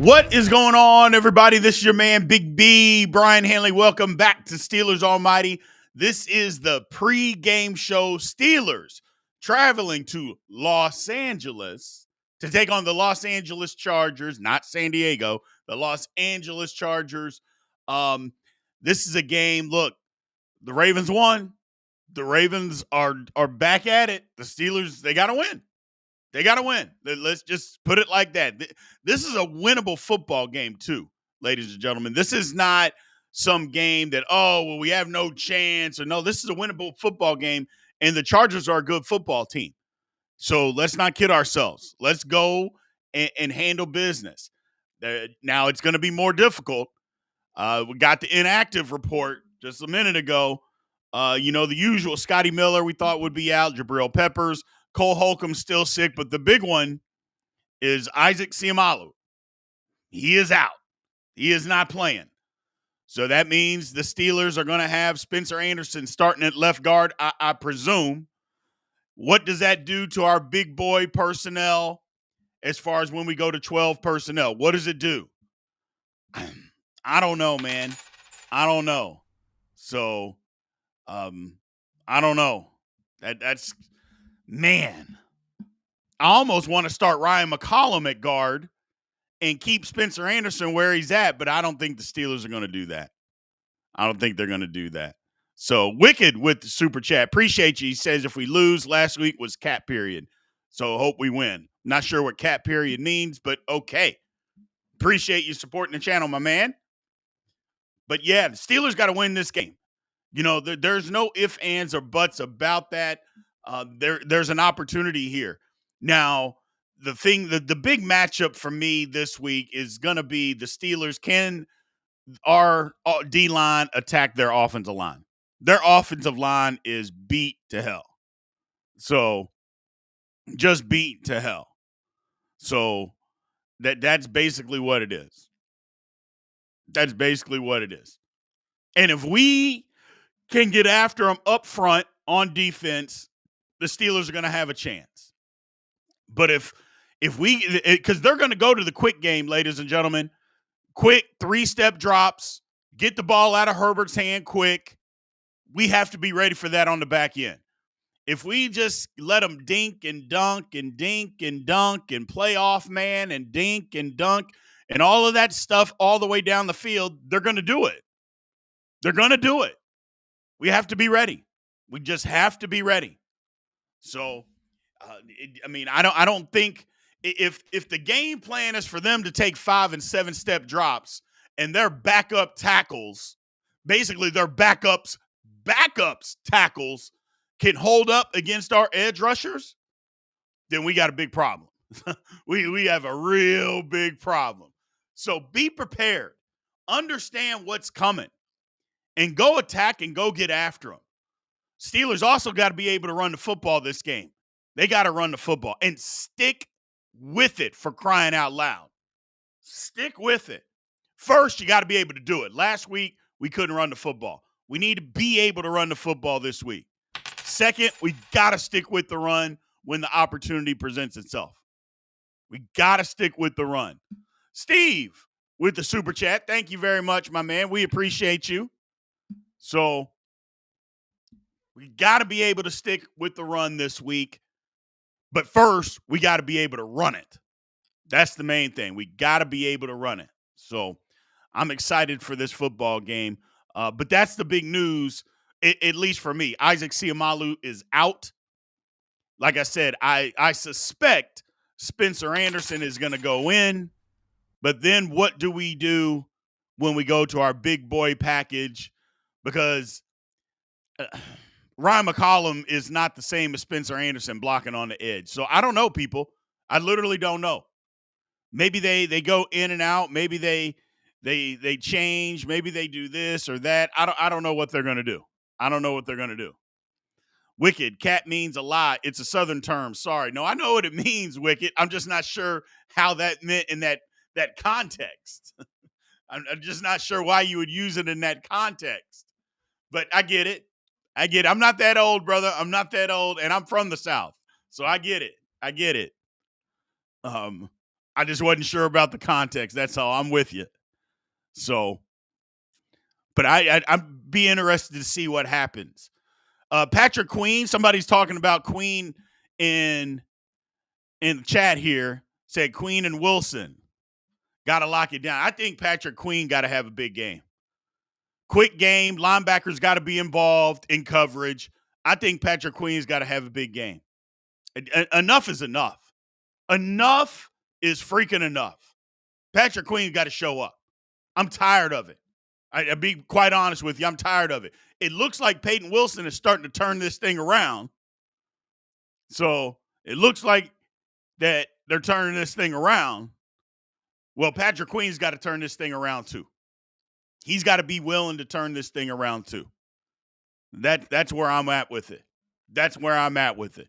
What is going on, everybody? This is your man, Big B, Brian Hanley. Welcome back to Steelers Almighty. This is the pre-game show. Steelers traveling to Los Angeles to take on the Los Angeles Chargers, not San Diego, the Los Angeles Chargers. This is a game. Look, the Ravens won. The Ravens are back at it. The Steelers, they got to win. They got to win. Let's just put it like that. This is a winnable football game too, ladies and gentlemen. This is not some game that, we have no chance. Or no, this is a winnable football game, and the Chargers are a good football team. So let's not kid ourselves. Let's go and handle business. Now, it's going to be more difficult. We got the inactive report just a minute ago. The usual Scotty Miller we thought would be out, Jabril Peppers. Cole Holcomb's still sick, but the big one is Isaac Seumalo. He is out. He is not playing. So that means the Steelers are going to have Spencer Anderson starting at left guard, I presume. What does that do to our big boy personnel as far as when we go to 12 personnel? What does it do? I don't know, man. I don't know. So, I don't know. That's... Man, I almost want to start Ryan McCollum at guard and keep Spencer Anderson where he's at, but I don't think the Steelers are going to do that. I don't think they're going to do that. So, Wicked with the super chat. Appreciate you. He says if we lose, last week was cap period. So, hope we win. Not sure what cap period means, but okay. Appreciate you supporting the channel, my man. But yeah, the Steelers got to win this game. There's no ifs, ands, or buts about that. There's an opportunity here. Now, the big matchup for me this week is going to be the Steelers. Can our D-line attack their offensive line? Their offensive line is beat to hell. So, just beat to hell. So, that's basically what it is. That's basically what it is. And if we can get after them up front on defense, the Steelers are going to have a chance. But if we, because they're going to go to the quick game, ladies and gentlemen, quick 3-step drops, get the ball out of Herbert's hand quick. We have to be ready for that on the back end. If we just let them dink and dunk and dink and dunk and play off man and dink and dunk and all of that stuff all the way down the field, they're going to do it. They're going to do it. We have to be ready. We just have to be ready. So, I don't think if the game plan is for them to take 5- and 7-step drops and their backup tackles, basically their backups tackles can hold up against our edge rushers, then we got a big problem. we have a real big problem. So be prepared. Understand what's coming and go attack and go get after them. Steelers also got to be able to run the football this game. They got to run the football and stick with it, for crying out loud. Stick with it. First, you got to be able to do it. Last week, we couldn't run the football. We need to be able to run the football this week. Second, we got to stick with the run when the opportunity presents itself. We got to stick with the run. Steve with the super chat. Thank you very much, my man. We appreciate you. So, we got to be able to stick with the run this week. But first, we got to be able to run it. That's the main thing. We got to be able to run it. So I'm excited for this football game. But that's the big news, at least for me. Isaac Seumalo is out. Like I said, I suspect Spencer Anderson is going to go in. But then what do we do when we go to our big boy package? Because Ryan McCollum is not the same as Spencer Anderson blocking on the edge. So I don't know, people. I literally don't know. Maybe they go in and out. Maybe they change. Maybe they do this or that. I don't know what they're going to do. I don't know what they're going to do. Wicked. Cat means a lot. It's a Southern term. Sorry. No, I know what it means, Wicked. I'm just not sure how that meant in that context. I'm just not sure why you would use it in that context. But I get it. I'm not that old, brother. I'm not that old, and I'm from the South. So I get it. I just wasn't sure about the context. That's all. I'm with you. So, but I'd be interested to see what happens. Patrick Queen, somebody's talking about Queen in the chat here, said Queen and Wilson. Got to lock it down. I think Patrick Queen got to have a big game. Quick game. Linebackers got to be involved in coverage. I think Patrick Queen's got to have a big game. Enough is enough. Enough is freaking enough. Patrick Queen got to show up. I'm tired of it. I'll be quite honest with you. I'm tired of it. It looks like Peyton Wilson is starting to turn this thing around. So it looks like that they're turning this thing around. Well, Patrick Queen's got to turn this thing around too. He's got to be willing to turn this thing around too. That's where I'm at with it. That's where I'm at with it.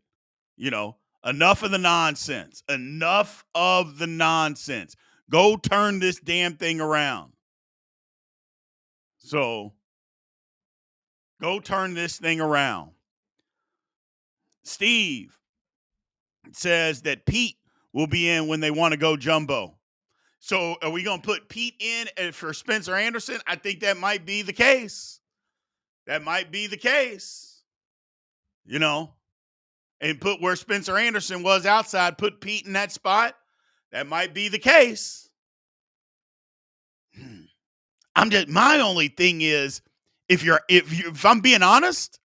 You know, enough of the nonsense. Enough of the nonsense. Go turn this damn thing around. So, go turn this thing around. Steve says that Pete will be in when they want to go jumbo. So are we going to put Pete in for Spencer Anderson? I think that might be the case. That might be the case. You know, and put where Spencer Anderson was outside, put Pete in that spot. That might be the case. My only thing is, if I'm being honest,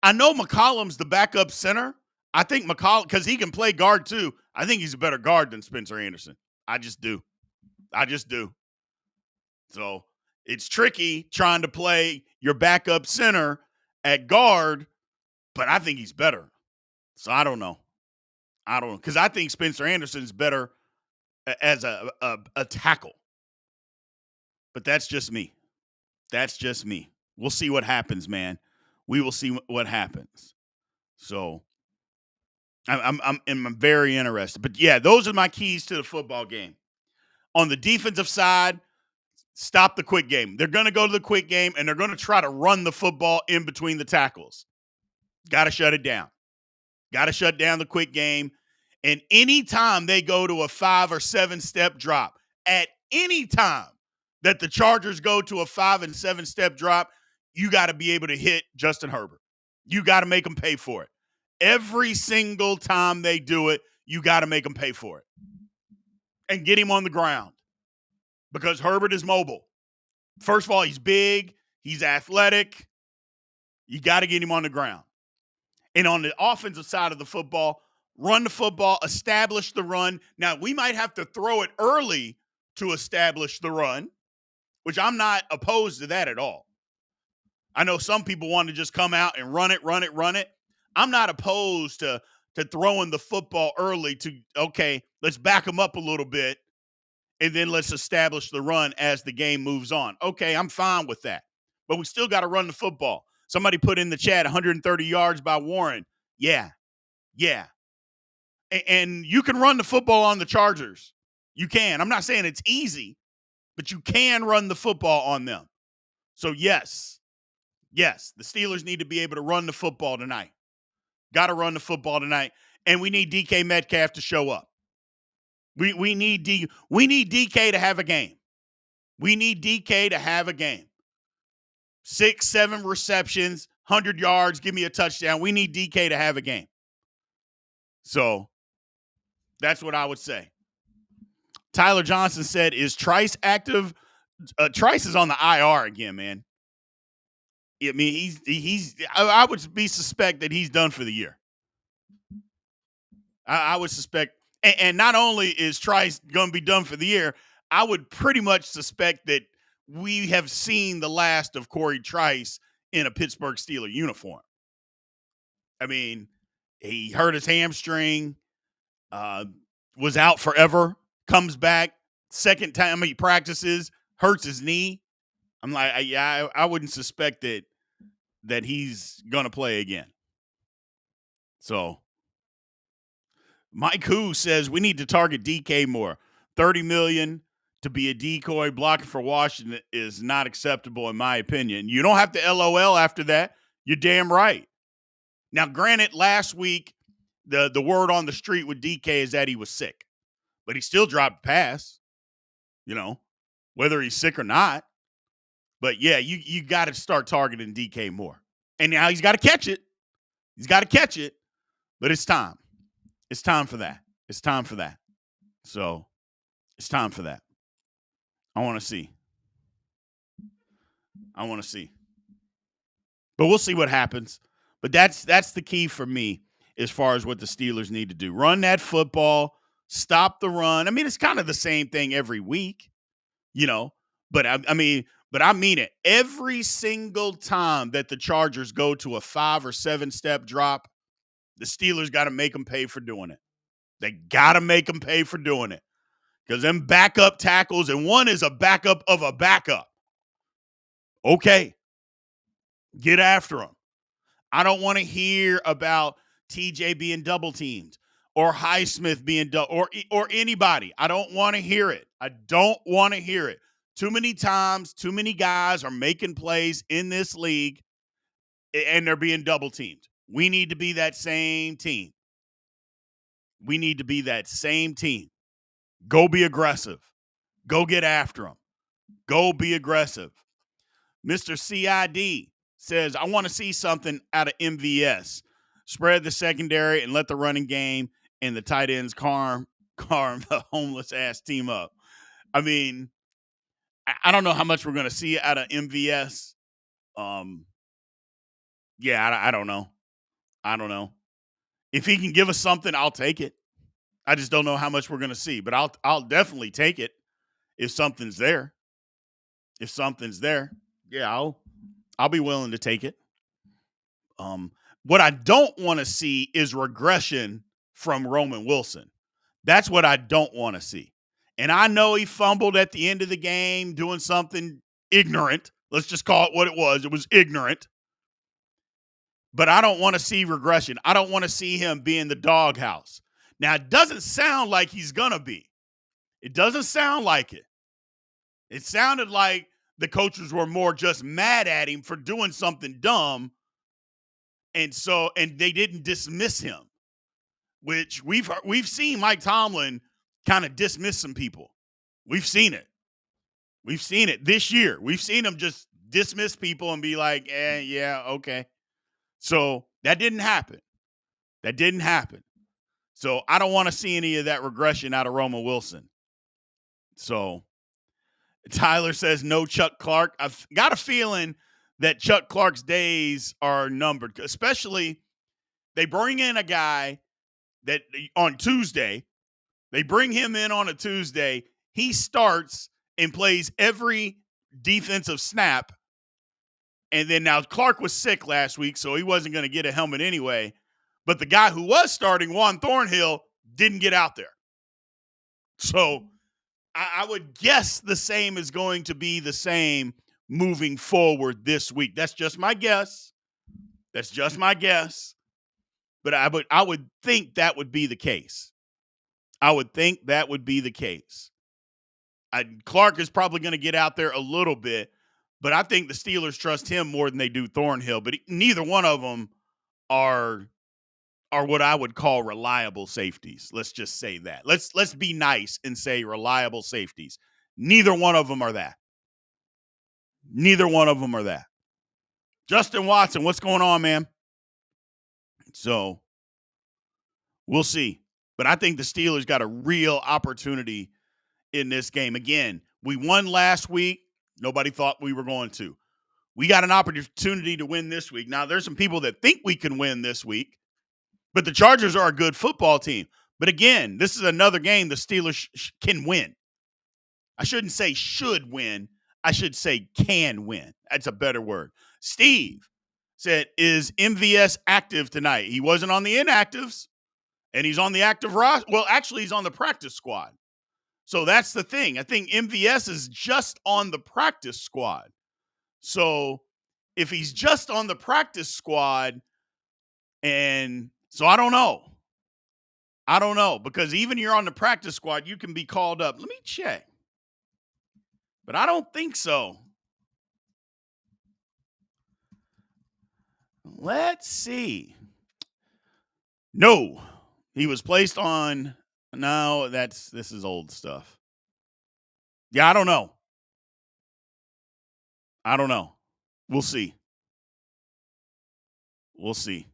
I know McCollum's the backup center. I think McCollum, because he can play guard too, I think he's a better guard than Spencer Anderson. I just do. So it's tricky trying to play your backup center at guard, but I think he's better. So I don't know. Because I think Spencer Anderson's better as a tackle. But that's just me. We'll see what happens, man. We will see what happens. So I'm very interested. But yeah, those are my keys to the football game. On the defensive side, stop the quick game. They're going to go to the quick game, and they're going to try to run the football in between the tackles. Got to shut it down. Got to shut down the quick game. And anytime they go to a 5 or 7 step drop, at any time that the Chargers go to a 5 and 7 step drop, you got to be able to hit Justin Herbert. You got to make them pay for it. Every single time they do it, you got to make them pay for it. And get him on the ground, because Herbert is mobile. First of all, he's big. He's athletic. You got to get him on the ground. And on the offensive side of the football, run the football, establish the run. Now, we might have to throw it early to establish the run, which I'm not opposed to that at all. I know some people want to just come out and run it. I'm not opposed to throwing the football early to, okay, let's back them up a little bit, and then let's establish the run as the game moves on. Okay, I'm fine with that. But we still got to run the football. Somebody put in the chat 130 yards by Warren. Yeah. And you can run the football on the Chargers. You can. I'm not saying it's easy, but you can run the football on them. So, yes, the Steelers need to be able to run the football tonight. Got to run the football tonight. And we need DK Metcalf to show up. We need DK to have a game. We need DK to have a game. 6, 7 receptions, 100 yards, give me a touchdown. We need DK to have a game. So that's what I would say. Tyler Johnson said, is Trice active? Trice is on the IR again, man. I mean, I would be suspect that he's done for the year. I would suspect, and not only is Trice going to be done for the year, I would pretty much suspect that we have seen the last of Corey Trice in a Pittsburgh Steelers uniform. I mean, he hurt his hamstring, was out forever, comes back, second time he practices, hurts his knee. I'm like, I wouldn't suspect that he's going to play again. So Mike Who says we need to target DK more. $30 million to be a decoy blocking for Washington is not acceptable, in my opinion. You don't have to LOL after that. You're damn right. Now, granted, last week, the word on the street with DK is that he was sick. but he still dropped a pass, whether he's sick or not. But yeah, you got to start targeting DK more. And now he's got to catch it. He's got to catch it, but it's time. It's time for that. It's time for that. So it's time for that. I want to see. But we'll see what happens. But that's the key for me as far as what the Steelers need to do. Run that football, stop the run. I mean, it's kind of the same thing every week, But I mean it. Every single time that the Chargers go to a 5 or 7 step drop, the Steelers got to make them pay for doing it. They got to make them pay for doing it. Because them backup tackles, and one is a backup of a backup. Okay. Get after them. I don't want to hear about TJ being double teamed or Highsmith being or anybody. I don't want to hear it. I don't want to hear it. Too many times, too many guys are making plays in this league and they're being double teamed. We need to be that same team. We need to be that same team. Go be aggressive. Go get after them. Go be aggressive. Mr. CID says, I want to see something out of MVS. Spread the secondary and let the running game and the tight ends carm the homeless ass team up. I mean, I don't know how much we're going to see out of MVS. Yeah, I don't know. I don't know. If he can give us something, I'll take it. I just don't know how much we're going to see, but I'll definitely take it if something's there. If something's there, yeah, I'll be willing to take it. What I don't want to see is regression from Roman Wilson. That's what I don't want to see. And I know he fumbled at the end of the game doing something ignorant. Let's just call it what it was. It was ignorant. But I don't want to see regression. I don't want to see him be in the doghouse. Now, it doesn't sound like he's going to be. It doesn't sound like it. It sounded like the coaches were more just mad at him for doing something dumb. And they didn't dismiss him, which we've seen Mike Tomlin kind of dismiss some people. We've seen it. We've seen it this year. We've seen him just dismiss people and be like, yeah, okay. So that didn't happen. So I don't want to see any of that regression out of Roman Wilson. So Tyler says no Chuck Clark. I've got a feeling that Chuck Clark's days are numbered, especially they bring in a guy that on Tuesday, they bring him in on a Tuesday. He starts and plays every defensive snap. And then now Clark was sick last week, so he wasn't going to get a helmet anyway. But the guy who was starting, Juan Thornhill, didn't get out there. So I would guess the same is going to be the same moving forward this week. That's just my guess. But I would think that would be the case. Clark is probably going to get out there a little bit, but I think the Steelers trust him more than they do Thornhill. But neither one of them are what I would call reliable safeties. Let's just say that. Let's be nice and say reliable safeties. Neither one of them are that. Justin Watson, what's going on, man? So we'll see. But I think the Steelers got a real opportunity in this game. Again, we won last week. Nobody thought we were going to. We got an opportunity to win this week. Now, there's some people that think we can win this week, but the Chargers are a good football team. But again, this is another game the Steelers can win. I shouldn't say should win. I should say can win. That's a better word. Steve said, is MVS active tonight? He wasn't on the inactives, and he's on the active roster. Well, actually, he's on the practice squad. So that's the thing. I think MVS is just on the practice squad. So if he's just on the practice squad, and so I don't know. Because even you're on the practice squad, you can be called up. Let me check. But I don't think so. Let's see. No, he was placed on. No, this is old stuff. Yeah, I don't know. We'll see. We'll see.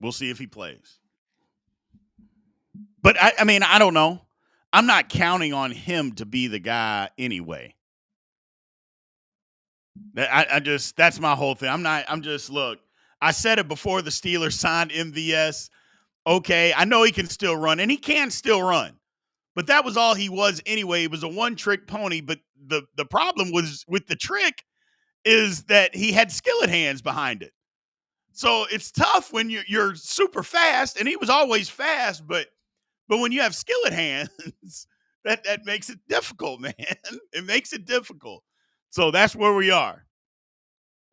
We'll see if he plays. But I mean, I don't know. I'm not counting on him to be the guy anyway. I just that's my whole thing. I'm just look. I said it before the Steelers signed MVS. Okay, I know he can still run, and he can still run. But that was all he was anyway. He was a one-trick pony. But the problem was with the trick is that he had skillet hands behind it. So it's tough when you're super fast, and he was always fast, but when you have skillet hands, that makes it difficult, man. It makes it difficult. So that's where we are.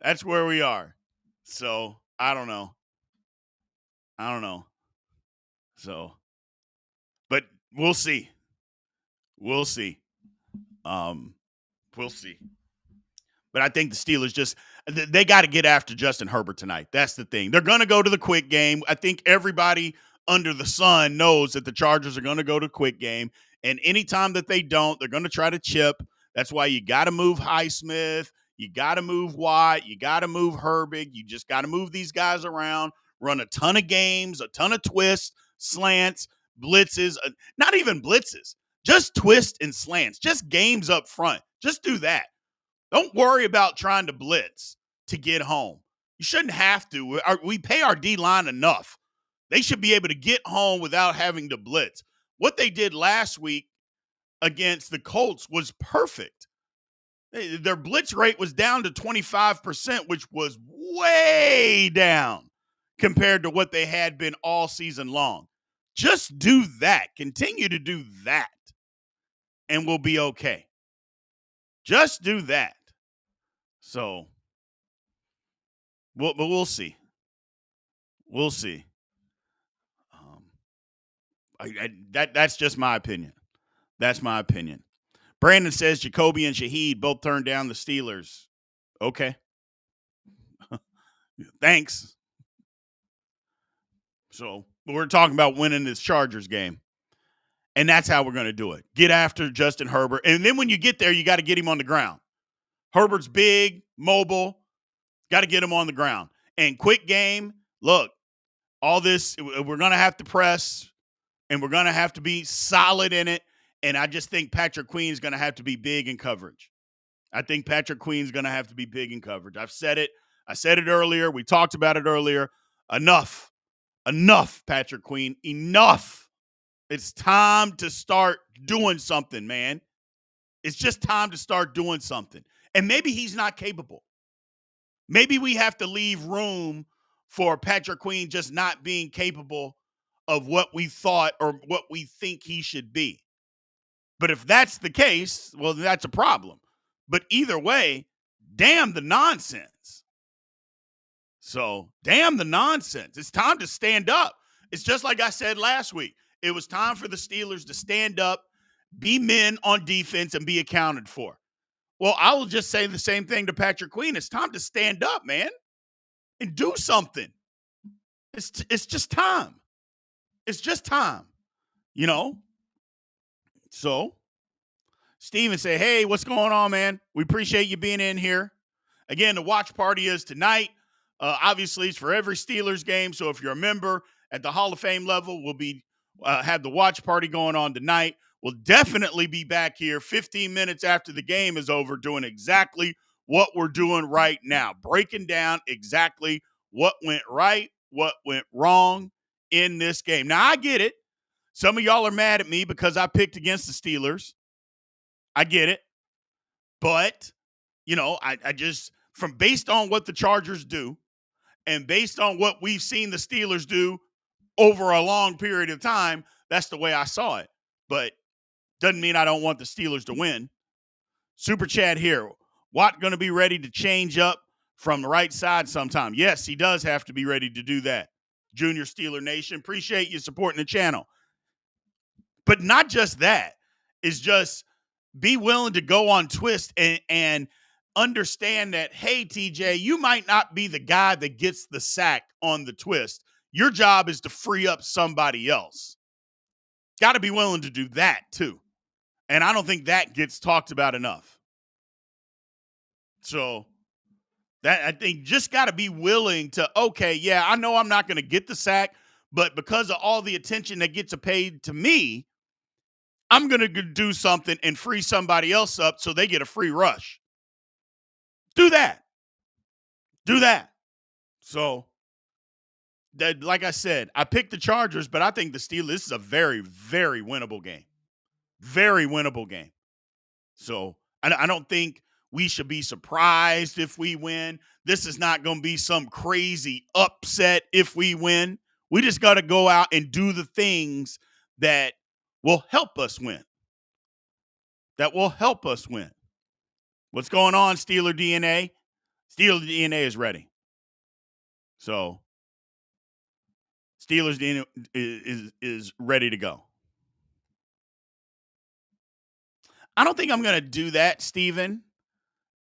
That's where we are. So I don't know. So, but we'll see. We'll see. Um, we'll see. But I think the Steelers they got to get after Justin Herbert tonight. That's the thing. They're going to go to the quick game. I think everybody under the sun knows that the Chargers are going to go to quick game. And anytime that they don't, they're going to try to chip. That's why you got to move Highsmith. You got to move Watt. You got to move Herbig. You just got to move these guys around, run a ton of games, a ton of twists, slants, blitzes, not even blitzes, just twists and slants, just games up front. Just do that. Don't worry about trying to blitz to get home. You shouldn't have to. We pay our D-line enough. They should be able to get home without having to blitz. What they did last week against the Colts was perfect. Their blitz rate was down to 25%, which was way down compared to what they had been all season long. Just do that. Continue to do that, and we'll be okay. Just do that. So, but we'll see. We'll see. That's just my opinion. That's my opinion. Brandon says Jacoby and Shaheed both turned down the Steelers. Okay. Thanks. So we're talking about winning this Chargers game. And that's how we're going to do it. Get after Justin Herbert. And then when you get there, you got to get him on the ground. Herbert's big, mobile. Got to get him on the ground. And quick game, look, all this, we're going to have to press, and we're going to have to be solid in it. And I just think Patrick Queen is going to have to be big in coverage. I think Patrick Queen is going to have to be big in coverage. I've said it. I said it earlier. We talked about it earlier. Enough, Patrick Queen. Enough. It's time to start doing something, man. It's just time to start doing something. And maybe he's not capable. Maybe we have to leave room for Patrick Queen just not being capable of what we thought or what we think he should be. But if that's the case, well, that's a problem. But either way, damn the nonsense. So, damn the nonsense. It's time to stand up. It's just like I said last week. It was time for the Steelers to stand up, be men on defense, and be accounted for. Well, I will just say the same thing to Patrick Queen. It's time to stand up, man, and do something. It's just time. It's just time, you know? So, Steven say, hey, what's going on, man? We appreciate you being in here. Again, the watch party is tonight. Obviously, it's for every Steelers game. So if you're a member at the Hall of Fame level, we'll be have the watch party going on tonight. We'll definitely be back here 15 minutes after the game is over doing exactly what we're doing right now, breaking down exactly what went right, what went wrong in this game. Now, I get it. Some of y'all are mad at me because I picked against the Steelers. I get it. But, you know, I just, from based on what the Chargers do and based on what we've seen the Steelers do over a long period of time, that's the way I saw it. But doesn't mean I don't want the Steelers to win. Super chat here. Watt going to be ready to change up from the right side sometime? Yes, he does have to be ready to do that. Junior Steeler Nation, appreciate you supporting the channel. But not just that. It's just be willing to go on twist and understand that, hey, TJ, you might not be the guy that gets the sack on the twist. Your job is to free up somebody else. Got to be willing to do that too. And I don't think that gets talked about enough. So that I think just got to be willing to, okay, yeah, I know I'm not going to get the sack, but because of all the attention that gets paid to me, I'm going to do something and free somebody else up so they get a free rush. Do that. Do that. So, that, like I said, I picked the Chargers, but I think the Steelers, this is a very, very winnable game. Very winnable game. So, I don't think we should be surprised if we win. This is not going to be some crazy upset if we win. We just got to go out and do the things that will help us win. That will help us win. What's going on, Steeler DNA? Steeler DNA is ready. So, Steelers DNA is ready to go. I don't think I'm going to do that, Steven.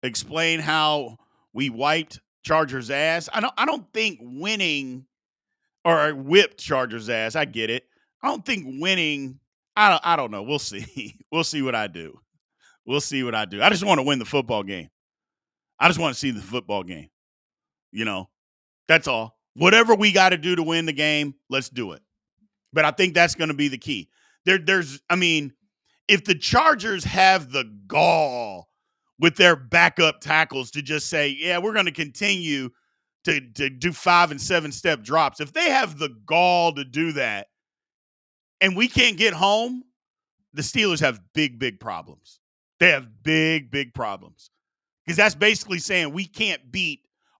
Explain how we wiped Chargers' ass. I don't think winning or whipped Chargers' ass. I get it. I don't think winning. I don't know. We'll see. We'll see what I do. We'll see what I do. I just want to win the football game. I just want to see the football game. You know, that's all. Whatever we got to do to win the game, let's do it. But I think that's going to be the key. If the Chargers have the gall with their backup tackles to just say, yeah, we're going to continue to do 5 and 7 step drops. If they have the gall to do that and we can't get home, the Steelers have big, big problems. They have big, big problems. Because that's basically saying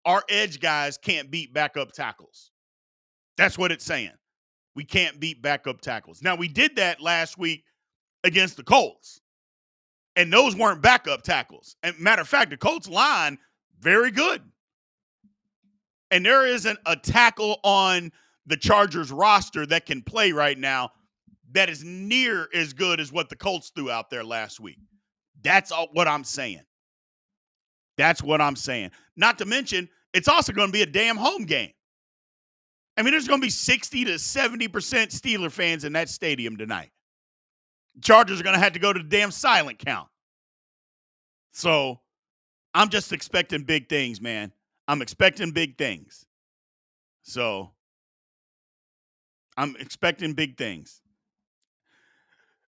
our edge guys can't beat backup tackles. That's what it's saying. We can't beat backup tackles. Now, we did that last week against the Colts. And those weren't backup tackles. And matter of fact, the Colts line, very good. And there isn't a tackle on the Chargers roster that can play right now that is near as good as what the Colts threw out there last week. That's what I'm saying. That's what I'm saying. Not to mention, it's also going to be a damn home game. I mean, there's going to be 60 to 70% Steeler fans in that stadium tonight. Chargers are going to have to go to the damn silent count. So I'm just expecting big things, man. I'm expecting big things. So I'm expecting big things.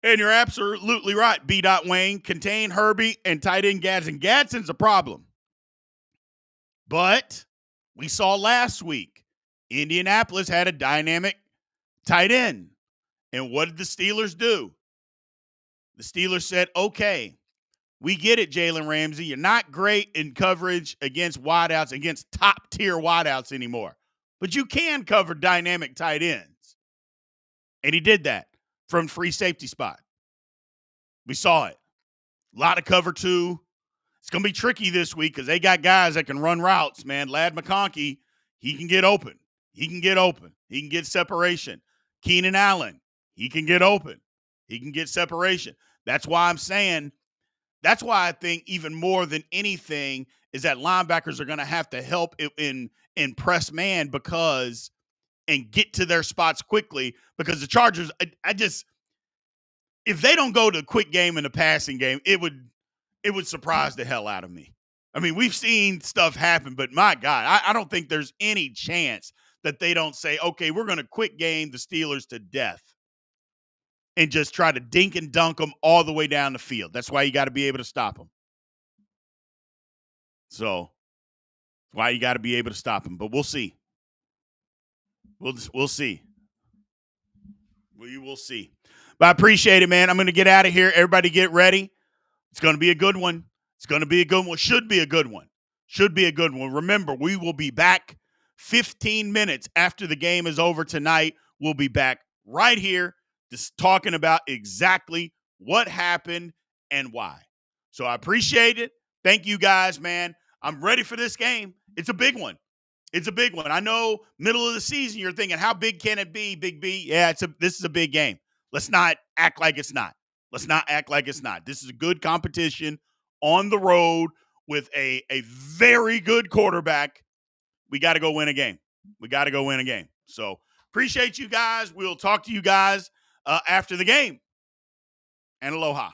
And you're absolutely right, B. Wayne. Contain Herbie and tight end Gadsden. Gadsden's a problem. But we saw last week, Indianapolis had a dynamic tight end. And what did the Steelers do? The Steelers said, okay, we get it, Jalen Ramsey. You're not great in coverage against wideouts, against top-tier wideouts anymore. But you can cover dynamic tight ends. And he did that from free safety spot. We saw it. A lot of cover two. It's going to be tricky this week because they got guys that can run routes, man. Ladd McConkey, he can get open. He can get open. He can get separation. Keenan Allen, he can get open. He can get separation. That's why I think even more than anything is that linebackers are going to have to help in press man and get to their spots quickly because the Chargers, if they don't go to a quick game in the passing game, it would surprise the hell out of me. I mean, we've seen stuff happen, but my God, I don't think there's any chance that they don't say, okay, we're going to quick game the Steelers to death and just try to dink and dunk them all the way down the field. That's why you got to be able to stop them. So, why you got to be able to stop them. But we'll see. We'll see. We will see. But I appreciate it, man. I'm going to get out of here. Everybody get ready. It's going to be a good one. It's going to be a good one. Should be a good one. Should be a good one. Remember, we will be back 15 minutes after the game is over tonight. We'll be back right here just talking about exactly what happened and why. So I appreciate it. Thank you guys, man. I'm ready for this game. It's a big one. It's a big one. I know middle of the season you're thinking, how big can it be, Big B? Yeah, this is a big game. Let's not act like it's not. Let's not act like it's not. This is a good competition on the road with a very good quarterback. We got to go win a game. We got to go win a game. So Appreciate you guys. We'll talk to you guys after the game. And aloha.